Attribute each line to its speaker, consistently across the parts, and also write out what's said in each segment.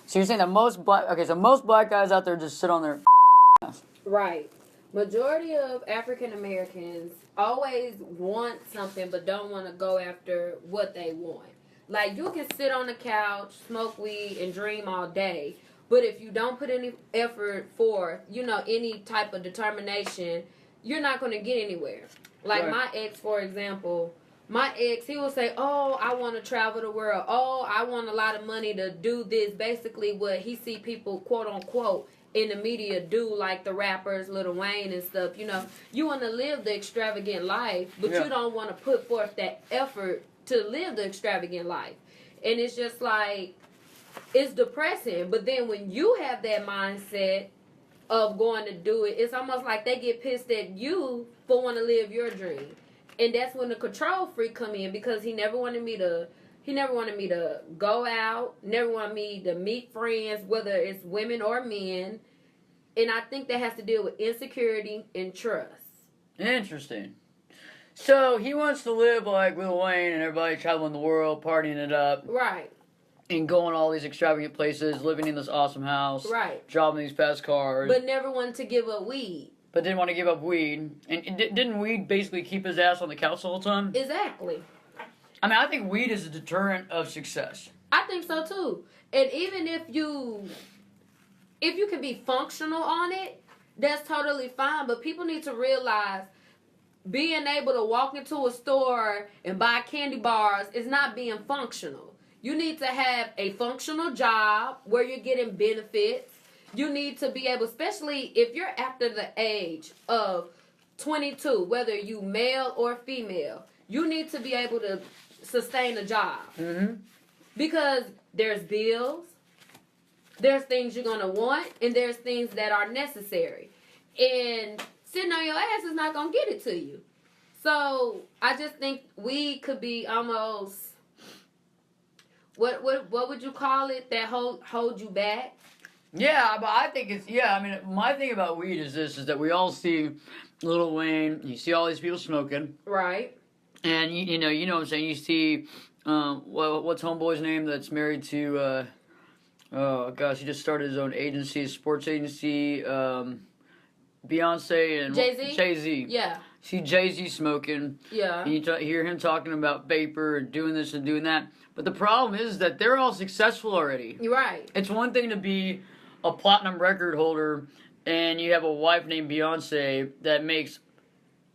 Speaker 1: So you're saying that most black guys out there just sit on their ass.
Speaker 2: Right. Majority of African Americans always want something but don't want to go after what they want. Like, you can sit on the couch, smoke weed, and dream all day, but if you don't put any effort forth, any type of determination, you're not going to get anywhere. Like,
Speaker 1: Right.
Speaker 2: my ex, for example, he will say, oh, I want to travel the world. Oh, I want a lot of money to do this. Basically, what he see people, quote unquote, in the media do, like the rappers, Lil Wayne and stuff. You want to live the extravagant life, but
Speaker 1: Yeah.
Speaker 2: you don't want to put forth that effort to live the extravagant life. And it's just like, it's depressing. But then when you have that mindset of going to do it, it's almost like they get pissed at you for wanting to live your dream. And that's when the control freak come in, because he never wanted me to go out, never wanted me to meet friends, whether it's women or men. And I think that has to deal with insecurity and trust.
Speaker 1: Interesting. So he wants to live like Lil Wayne and everybody traveling the world, partying it up,
Speaker 2: Right.
Speaker 1: and going all these extravagant places, living in this awesome house,
Speaker 2: Right.
Speaker 1: driving these fast cars,
Speaker 2: But never wanted to give up weed.
Speaker 1: but didn't want to give up weed. And didn't weed basically keep his ass on the couch the whole time?
Speaker 2: Exactly.
Speaker 1: I mean, I think weed is a deterrent of success.
Speaker 2: I think so too. And even if you can be functional on it, that's totally fine. But people need to realize being able to walk into a store and buy candy bars is not being functional. You need to have a functional job where you're getting benefits. You need to be able, especially if you're after the age of 22, whether you male or female, you need to be able to sustain a job.
Speaker 1: Mm-hmm.
Speaker 2: Because there's bills, there's things you're going to want, and there's things that are necessary. And sitting on your ass is not going to get it to you. So I just think we could be almost, what would you call it, that hold you back?
Speaker 1: Yeah, but I think it's, I mean, my thing about weed is this, is that we all see Lil Wayne, you see all these people smoking.
Speaker 2: Right.
Speaker 1: And, you know what I'm saying, you see, what's homeboy's name that's married to, oh gosh, he just started his own agency, sports agency, Beyonce and Jay-Z.
Speaker 2: Yeah.
Speaker 1: See Jay-Z smoking.
Speaker 2: Yeah.
Speaker 1: And you hear him talking about vapor and doing this and doing that. But the problem is that they're all successful already.
Speaker 2: You're right.
Speaker 1: It's one thing to be a platinum record holder and you have a wife named Beyonce that makes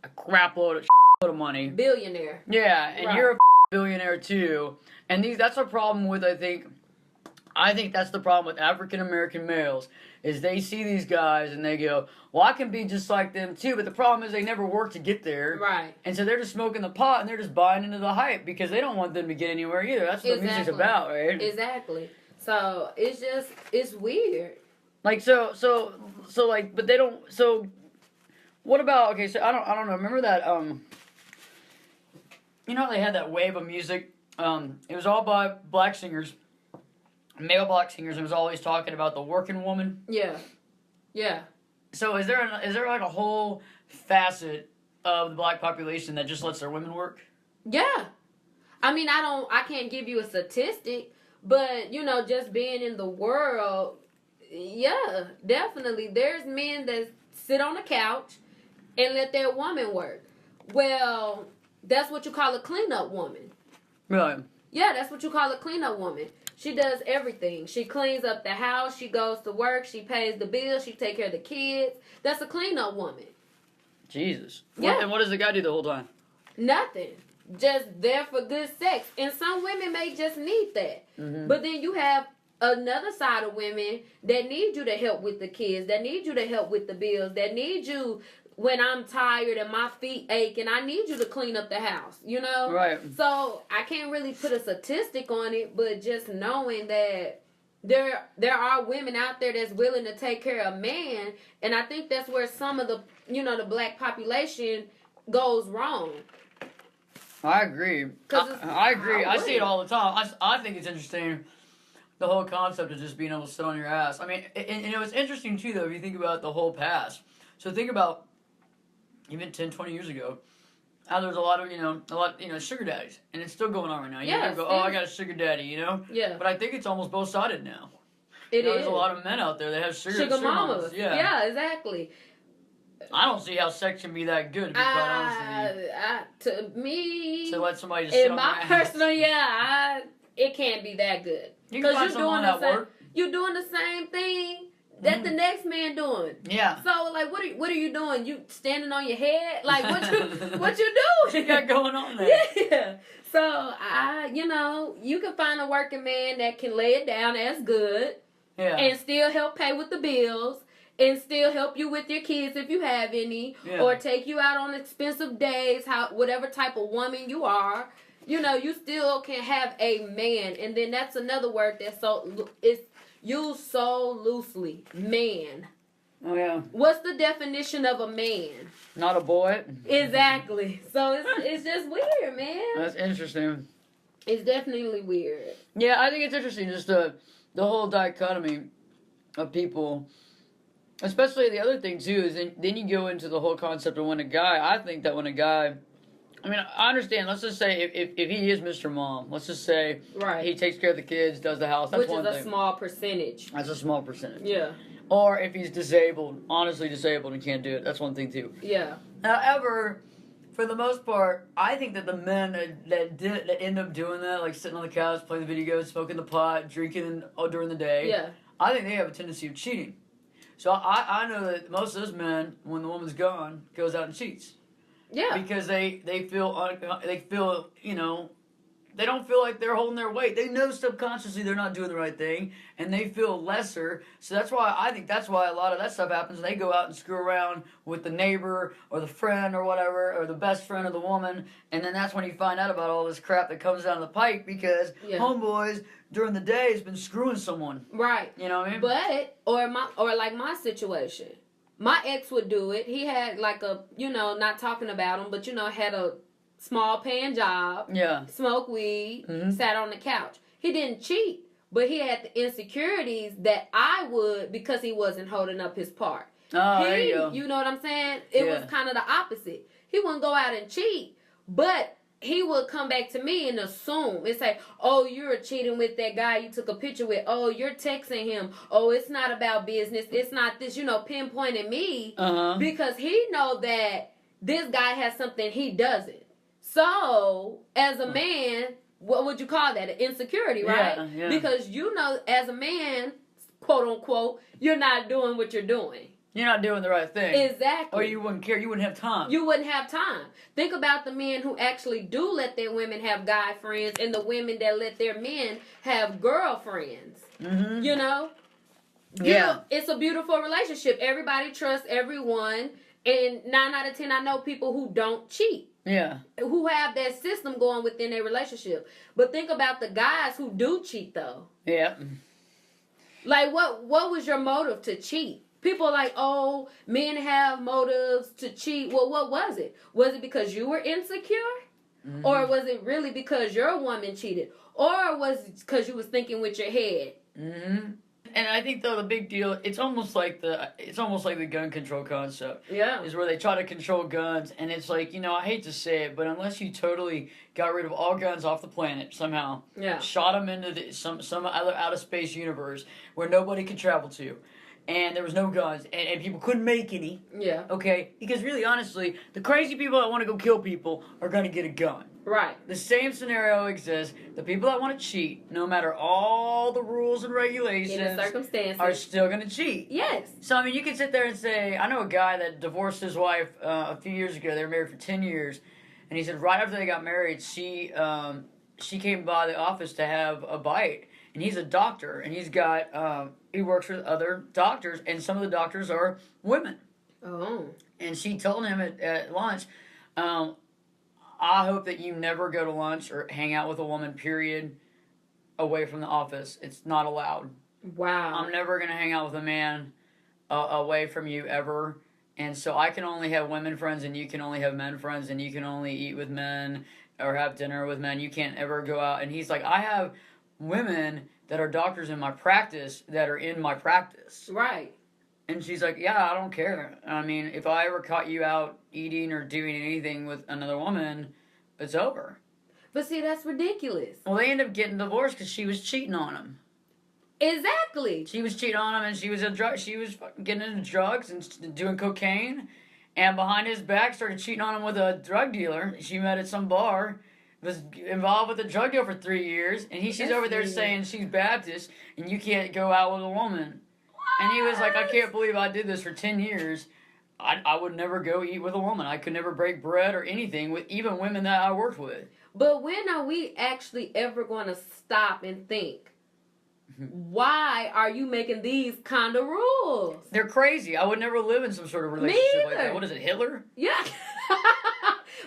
Speaker 1: a crap load of money.
Speaker 2: Billionaire.
Speaker 1: Yeah, and
Speaker 2: Right.
Speaker 1: you're a billionaire too. And that's a problem with, I think that's the problem with African American males, is they see these guys and they go, well, I can be just like them too, but the problem is they never work to get there.
Speaker 2: Right.
Speaker 1: And so they're just smoking the pot and they're just buying into the hype because they don't want them to get anywhere either. That's what music's about, right?
Speaker 2: Exactly. So it's weird.
Speaker 1: Like so like, but they don't. So what about? Okay, so I don't know. Remember that? You know how they had that wave of music? It was all by black singers, male black singers. It was always talking about the working woman.
Speaker 2: Yeah. Yeah.
Speaker 1: So is there like a whole facet of the black population that just lets their women work?
Speaker 2: Yeah. I mean, I can't give you a statistic, but, just being in the world, yeah, definitely. There's men that sit on the couch and let their woman work. Well, that's what you call a cleanup woman.
Speaker 1: Really?
Speaker 2: Yeah, that's what you call a cleanup woman. She does everything. She cleans up the house. She goes to work. She pays the bills. She takes care of the kids. That's a cleanup woman.
Speaker 1: Jesus.
Speaker 2: Yeah.
Speaker 1: And what does the guy do the whole time?
Speaker 2: Nothing. Just there for good sex. And some women may just need that.
Speaker 1: Mm-hmm.
Speaker 2: But then you have another side of women that need you to help with the kids, that need you to help with the bills, that need you when I'm tired and my feet ache and I need you to clean up the house,
Speaker 1: Right.
Speaker 2: So I can't really put a statistic on it, but just knowing that there are women out there that's willing to take care of a man, and I think that's where some of the the black population goes wrong.
Speaker 1: I agree. I agree. I see it all the time. I think it's interesting, the whole concept of just being able to sit on your ass. I mean, and it's interesting too, though, if you think about the whole past. So think about even 10, 20 years ago, how there's a lot of, sugar daddies. And it's still going on right now. You
Speaker 2: Yeah,
Speaker 1: go, oh, I got a sugar daddy,
Speaker 2: Yeah.
Speaker 1: But I think it's almost both-sided now. There's a lot of men out there that have sugar mamas.
Speaker 2: Yeah, exactly.
Speaker 1: I don't see how sex can be that good, to be quite honest with you.
Speaker 2: To me,
Speaker 1: to let somebody just sit
Speaker 2: in
Speaker 1: on
Speaker 2: my
Speaker 1: their
Speaker 2: personal, it can't be that good.
Speaker 1: You can find someone that work.
Speaker 2: You're doing the same thing that the next man doing.
Speaker 1: Yeah.
Speaker 2: So like, what are you doing? You standing on your head? Like what you doing?
Speaker 1: What you got going on there?
Speaker 2: Yeah. So you can find a working man that can lay it down as good.
Speaker 1: Yeah.
Speaker 2: And still help pay with the bills. And still help you with your kids if you have any, or take you out on expensive days. Whatever type of woman you are, you still can have a man. And then that's another word it's used so loosely, man.
Speaker 1: Oh yeah.
Speaker 2: What's the definition of a man?
Speaker 1: Not a boy.
Speaker 2: Exactly. So it's just weird, man.
Speaker 1: That's interesting.
Speaker 2: It's definitely weird.
Speaker 1: Yeah, I think it's interesting just the whole dichotomy of people. Especially the other thing, too, is then you go into the whole concept of when a guy, I think that when a guy, I mean, I understand, let's just say if he is Mr. Mom, let's just say he takes care of the kids, does the house, that's one thing. Which is
Speaker 2: a small percentage.
Speaker 1: That's a small percentage.
Speaker 2: Yeah.
Speaker 1: Or if he's disabled, honestly disabled and can't do it, that's one thing, too.
Speaker 2: Yeah.
Speaker 1: However, for the most part, I think that the men that end up doing that, like sitting on the couch, playing the video games, smoking the pot, drinking during the day, I think they have a tendency of cheating. So I know that most of those men, when the woman's gone, goes out and cheats.
Speaker 2: Yeah.
Speaker 1: Because they feel they don't feel like they're holding their weight. They know subconsciously they're not doing the right thing, and they feel lesser. So that's why I think that's why a lot of that stuff happens. They go out and screw around with the neighbor or the friend or whatever, or the best friend of the woman, and then that's when you find out about all this crap that comes down the pike because homeboys during the day has been screwing someone.
Speaker 2: Right.
Speaker 1: You know what I mean?
Speaker 2: But or like my situation. My ex would do it. He had like a, not talking about him, but had a small paying job.
Speaker 1: Yeah.
Speaker 2: Smoked weed. Sat on the couch. He didn't cheat, but he had the insecurities that I would because he wasn't holding up his part.
Speaker 1: Oh, there you go.
Speaker 2: You know what I'm saying? It was kind of the opposite. He wouldn't go out and cheat, but he would come back to me and assume and say, oh, you're cheating with that guy you took a picture with. Oh, you're texting him. Oh, it's not about business. It's not this, pinpointing me because he know that this guy has something he doesn't. So, as a man, what would you call that? An insecurity, right?
Speaker 1: Yeah.
Speaker 2: Because as a man, quote unquote, you're not doing what you're doing.
Speaker 1: You're not doing the right thing.
Speaker 2: Exactly.
Speaker 1: Or you wouldn't care. You wouldn't have time.
Speaker 2: You wouldn't have time. Think about the men who actually do let their women have guy friends and the women that let their men have girlfriends.
Speaker 1: Mm-hmm.
Speaker 2: It's a beautiful relationship. Everybody trusts everyone. And 9 out of 10, I know people who don't cheat.
Speaker 1: Yeah.
Speaker 2: Who have that system going within their relationship. But think about the guys who do cheat, though.
Speaker 1: Yeah.
Speaker 2: Like, what was your motive to cheat? People are like, oh, men have motives to cheat. Well, what was it? Was it because you were insecure? Mm-hmm. Or was it really because your woman cheated? Or was it because you was thinking with your head?
Speaker 1: Mm-hmm. And I think, though, the big deal, it's almost like the gun control concept.
Speaker 2: Yeah.
Speaker 1: Is where they try to control guns, and it's like, I hate to say it, but unless you totally got rid of all guns off the planet somehow, shot them into some other outer space universe where nobody could travel to, and there was no guns, and people couldn't make any.
Speaker 2: Yeah.
Speaker 1: Okay? Because really, honestly, the crazy people that want to go kill people are going to get a gun.
Speaker 2: Right.
Speaker 1: The same scenario exists. The people that want to cheat, no matter all the rules and regulations,
Speaker 2: in the circumstances,
Speaker 1: are still going to cheat.
Speaker 2: Yes.
Speaker 1: So, I mean, you can sit there and say, I know a guy that divorced his wife a few years ago. They were married for 10 years. And he said right after they got married, she came by the office to have a bite. And he's a doctor. And he works with other doctors. And some of the doctors are women.
Speaker 2: Oh.
Speaker 1: And she told him at lunch, I hope that you never go to lunch or hang out with a woman, period, away from the office. It's not allowed.
Speaker 2: Wow.
Speaker 1: I'm never going to hang out with a man away from you ever. And so I can only have women friends and you can only have men friends and you can only eat with men or have dinner with men. You can't ever go out. And he's like, I have women that are doctors in my practice that are in my practice.
Speaker 2: Right.
Speaker 1: And she's like, yeah, I don't care. I mean, if I ever caught you out eating or doing anything with another woman, it's over.
Speaker 2: But see, that's ridiculous.
Speaker 1: Well, they end up getting divorced because she was cheating on him.
Speaker 2: Exactly.
Speaker 1: She was cheating on him, and she was fucking getting into drugs and doing cocaine, and behind his back started cheating on him with a drug dealer she met at some bar. Was involved with a drug deal for 3 years, and she's over there saying she's Baptist and you can't go out with a woman. What? And he was like, I can't believe I did this for 10 years. I would never go eat with a woman. I could never break bread or anything with even women that I worked with.
Speaker 2: But when are we actually ever going to stop and think, why are you making these kind of rules?
Speaker 1: They're crazy. I would never live in some sort of relationship like that. What is it, Hitler?
Speaker 2: Yeah.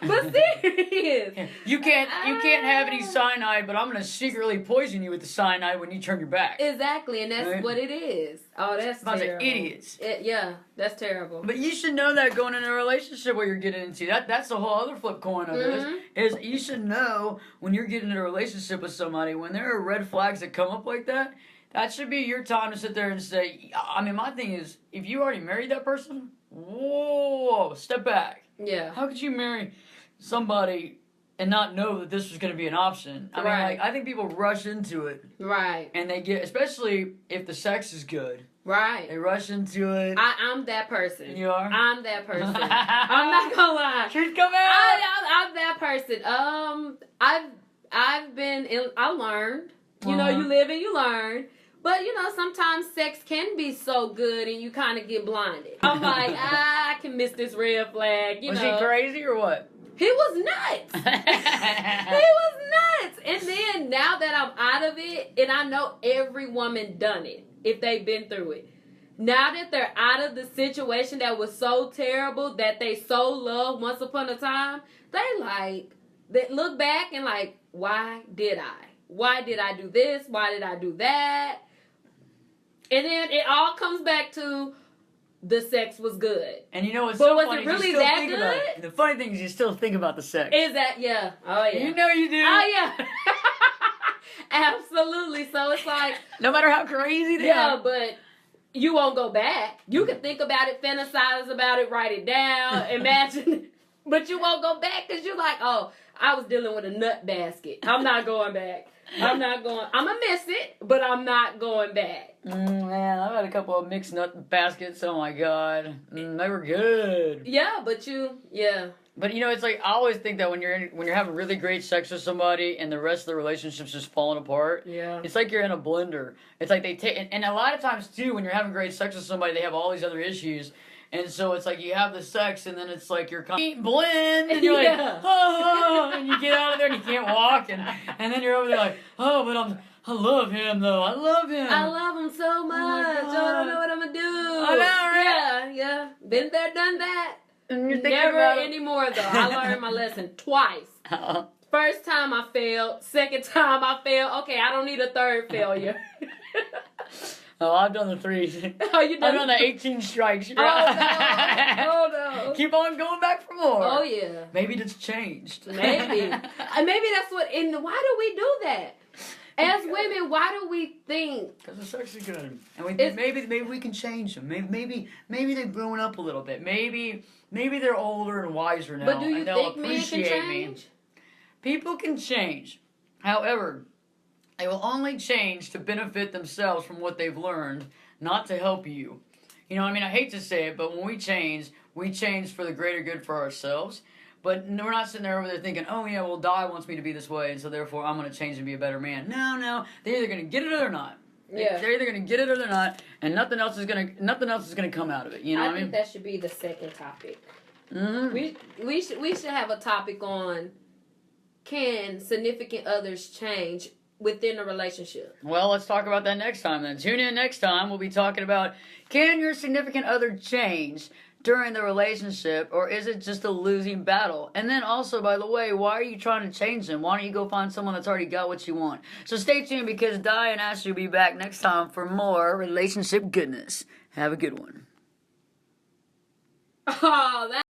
Speaker 2: But serious.
Speaker 1: You can't have any cyanide, but I'm gonna secretly poison you with the cyanide when you turn your back.
Speaker 2: Exactly, and that's what it is. Oh, that's terrible.
Speaker 1: Bunch of idiots.
Speaker 2: Yeah, that's terrible.
Speaker 1: But you should know that going into a relationship what you're getting into. That's the whole other flip coin of this. Is you should know when you're getting into a relationship with somebody, when there are red flags that come up like that, that should be your time to sit there and say, I mean, my thing is, if you already married that person, whoa, step back.
Speaker 2: Yeah.
Speaker 1: How could you marry somebody and not know that this was going to be an option? I mean, like, I think people rush into it.
Speaker 2: Right.
Speaker 1: And they get, especially if the sex is good.
Speaker 2: Right.
Speaker 1: They rush into it.
Speaker 2: I'm that person.
Speaker 1: You are?
Speaker 2: I'm that person. I'm not gonna lie.
Speaker 1: Truth come out.
Speaker 2: I'm that person. I've been in, I learned. You know, you live and you learn. But, you know, sometimes sex can be so good and you kind of get blinded. I'm like, I can miss this red flag, you know.
Speaker 1: Was he crazy or what?
Speaker 2: He was nuts. He was nuts. And then now that I'm out of it, and I know every woman done it if they've been through it. Now that they're out of the situation that was so terrible that they so loved once upon a time, they look back and like, why did I? Why did I do this? Why did I do that? And then it all comes back to the sex was good.
Speaker 1: And you know what's
Speaker 2: but
Speaker 1: so
Speaker 2: was
Speaker 1: funny?
Speaker 2: It really
Speaker 1: you still
Speaker 2: that
Speaker 1: think
Speaker 2: good?
Speaker 1: About it. The funny thing is you still think about the sex.
Speaker 2: Is that, yeah. Oh, yeah.
Speaker 1: You know you do.
Speaker 2: Oh, yeah. Absolutely. So it's like.
Speaker 1: No matter how crazy they
Speaker 2: are.
Speaker 1: are.
Speaker 2: Yeah, but you won't go back. You can think about it, fantasize about it, write it down, imagine. But you won't go back because you're like, oh, I was dealing with a nut basket. I'm not going back. I'm going to miss it, but I'm not going back.
Speaker 1: Man, I've had a couple of mixed nut baskets. Oh my God. They were good.
Speaker 2: Yeah, but
Speaker 1: But you know, it's like I always think that when you're having really great sex with somebody and the rest of the relationship's just falling apart, it's like you're in a blender. It's like they take, and a lot of times too, when you're having great sex with somebody, they have all these other issues. And so it's like you have the sex, and then it's like you're blend, and you're like, oh, and you get out of there and you can't walk, and then you're over there like, oh, but I love him though. I love him.
Speaker 2: I love him so much. I don't know what I'm gonna do.
Speaker 1: I know, right?
Speaker 2: Yeah. Been there, done that.
Speaker 1: And you're
Speaker 2: Never anymore though. I learned my lesson twice. First time I failed. Second time I failed. Okay, I don't need a third failure.
Speaker 1: Oh, I've done the 3.
Speaker 2: Oh, you done?
Speaker 1: I've done the 18 strikes.
Speaker 2: Oh, no. Oh, no.
Speaker 1: Keep on going back for more.
Speaker 2: Oh, yeah.
Speaker 1: Maybe it's changed.
Speaker 2: Maybe. Maybe that's what, and why do we do that? As women, why do we think?
Speaker 1: Because the sex is good. And maybe we can change them. Maybe they've grown up a little bit. Maybe they're older and wiser now.
Speaker 2: But do you
Speaker 1: and
Speaker 2: think men can change?
Speaker 1: Me. People can change. However, they will only change to benefit themselves from what they've learned, not to help you. You know, I mean, I hate to say it, but when we change for the greater good for ourselves. But we're not sitting there over there thinking, oh, yeah, well, Di wants me to be this way, and so therefore I'm going to change and be a better man. No. They're either going to get it or they're not.
Speaker 2: Yeah.
Speaker 1: They're either going to get it or they're not, and nothing else is going to come out of it. You know what I mean?
Speaker 2: I think that should be the second topic.
Speaker 1: Mm-hmm.
Speaker 2: We should have a topic on, can significant others change within a relationship?
Speaker 1: Well, let's talk about that next time then. Tune in next time. We'll be talking about, can your significant other change during the relationship, or is it just a losing battle? And then also, by the way, why are you trying to change them? Why don't you go find someone that's already got what you want? So stay tuned, because Di and Ashley will be back next time for more relationship goodness. Have a good one.
Speaker 2: Oh, that